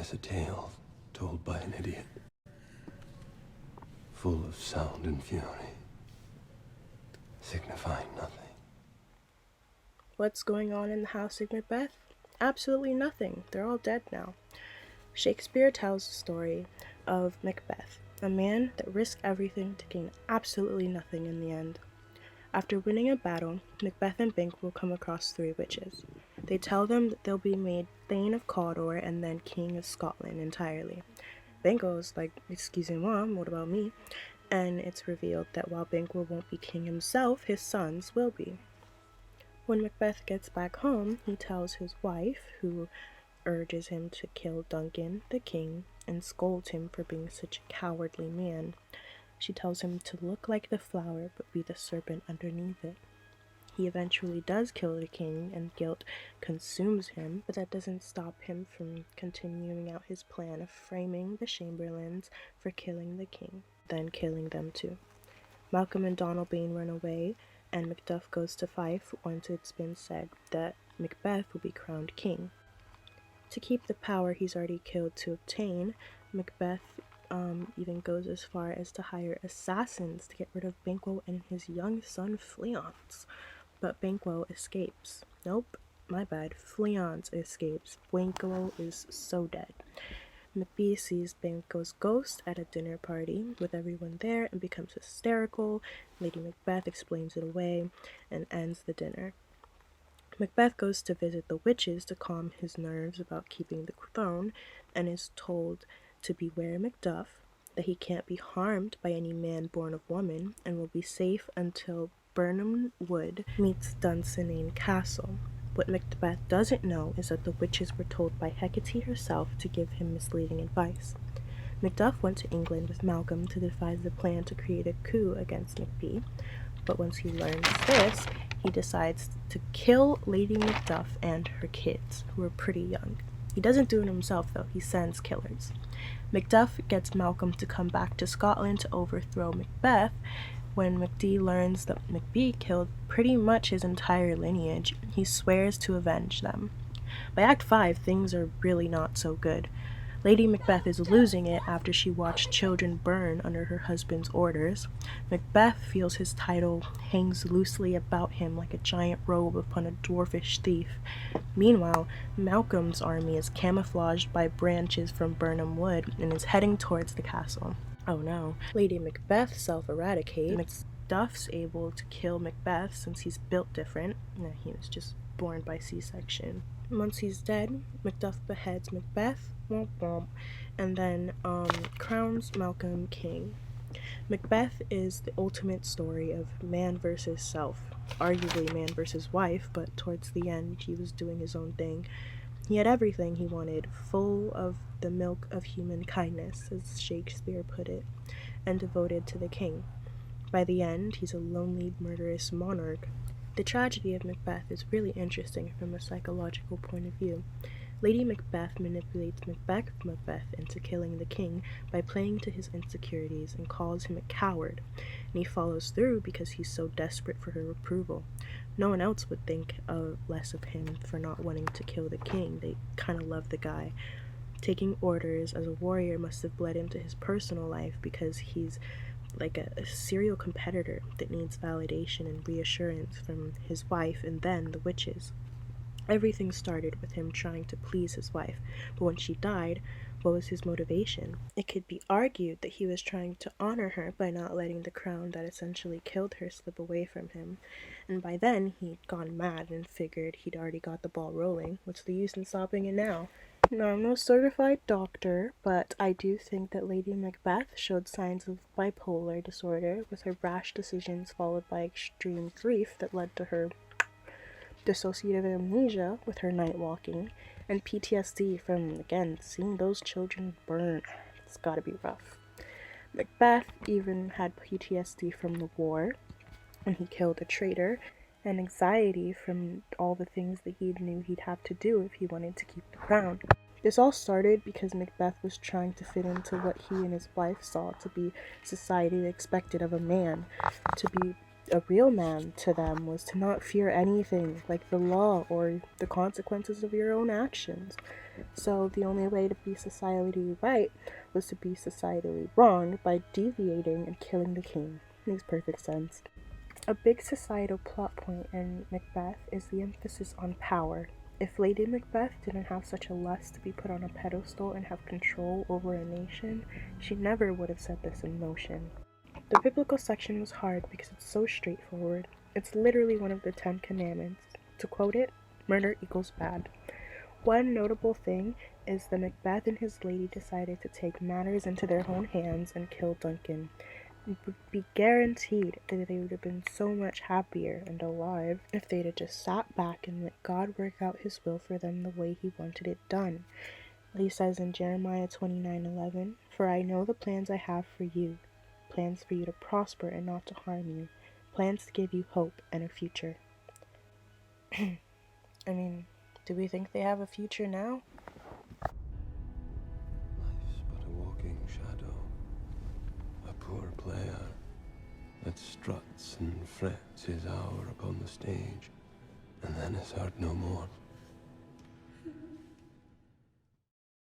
as a tale told by an idiot, full of sound and fury, signifying nothing. What's going on in the house of Macbeth? Absolutely nothing. They're all dead now. Shakespeare tells the story of Macbeth, a man that risked everything to gain absolutely nothing in the end. After winning a battle, Macbeth and Banquo come across 3 witches. They tell them that they'll be made Thane of Cawdor and then King of Scotland entirely. Banquo's like, excusez-moi, what about me? And it's revealed that while Banquo won't be king himself, his sons will be. When Macbeth gets back home, he tells his wife, who urges him to kill Duncan, the king, and scolds him for being such a cowardly man. She tells him to look like the flower, but be the serpent underneath it. He eventually does kill the king, and guilt consumes him, but that doesn't stop him from continuing out his plan of framing the Chamberlains for killing the king, then killing them too. Malcolm and Donalbain run away, and Macduff goes to Fife once it's been said that Macbeth will be crowned king. To keep the power he's already killed to obtain, Macbeth even goes as far as to hire assassins to get rid of Banquo and his young son Fleance. But Banquo escapes. Nope, my bad. Fleance escapes. Banquo is so dead. Macbeth sees Banquo's ghost at a dinner party with everyone there and becomes hysterical. Lady Macbeth explains it away and ends the dinner. Macbeth goes to visit the witches to calm his nerves about keeping the throne and is told to beware Macduff, that he can't be harmed by any man born of woman and will be safe until Birnam Wood meets Dunsinane Castle. What Macbeth doesn't know is that the witches were told by Hecate herself to give him misleading advice. Macduff went to England with Malcolm to devise a plan to create a coup against Macbeth, but once he learns this, he decides to kill Lady Macduff and her kids, who are pretty young. He doesn't do it himself, though. He sends killers. Macduff gets Malcolm to come back to Scotland to overthrow Macbeth. When Macd learns that Macbeth killed pretty much his entire lineage, he swears to avenge them. By Act 5, things are really not so good. Lady Macbeth is losing it after she watched children burn under her husband's orders. Macbeth feels his title hangs loosely about him like a giant robe upon a dwarfish thief. Meanwhile, Malcolm's army is camouflaged by branches from Birnam Wood and is heading towards the castle. Oh no. Lady Macbeth self-eradicates. Macduff's able to kill Macbeth since he's built different. He was just born by C-section. Once he's dead, Macduff beheads Macbeth, womp womp, and then crowns Malcolm king. Macbeth is the ultimate story of man versus self. Arguably man versus wife, but towards the end he was doing his own thing. He had everything he wanted, full of the milk of human kindness, as Shakespeare put it, and devoted to the king. By the end, he's a lonely, murderous monarch. The tragedy of Macbeth is really interesting from a psychological point of view. Lady Macbeth manipulates Macbeth into killing the king by playing to his insecurities and calls him a coward, and he follows through because he's so desperate for her approval. No one else would think less of him for not wanting to kill the king. They kind of love the guy. Taking orders as a warrior must have bled into his personal life because he's like a serial competitor that needs validation and reassurance from his wife and then the witches. Everything started with him trying to please his wife, but when she died, what was his motivation? It could be argued that he was trying to honor her by not letting the crown that essentially killed her slip away from him, and by then he'd gone mad and figured he'd already got the ball rolling. What's the use in stopping it now? Now, I'm no certified doctor, but I do think that Lady Macbeth showed signs of bipolar disorder, with her rash decisions followed by extreme grief that led to her dissociative amnesia with her night walking, and PTSD from, again, seeing those children burn. It's gotta be rough. Macbeth even had PTSD from the war, when he killed a traitor, and anxiety from all the things that he knew he'd have to do if he wanted to keep the crown. This all started because Macbeth was trying to fit into what he and his wife saw to be society expected of a man. To be a real man to them was to not fear anything like the law or the consequences of your own actions. So the only way to be societally right was to be societally wrong by deviating and killing the king. Makes perfect sense. A big societal plot point in Macbeth is the emphasis on power. If Lady Macbeth didn't have such a lust to be put on a pedestal and have control over a nation, she never would have set this in motion. The biblical section was hard because it's so straightforward. It's literally one of the 10 Commandments. To quote it, murder equals bad. One notable thing is that Macbeth and his lady decided to take matters into their own hands and kill Duncan. It would be guaranteed that they would have been so much happier and alive if they'd have just sat back and let God work out his will for them the way he wanted it done. He says in Jeremiah 29:11, "For I know the plans I have for you, plans for you to prosper and not to harm you, plans to give you hope and a future." I mean, do we think they have a future now? Life's but a walking shadow, a poor player that struts and frets his hour upon the stage, and then is heard no more.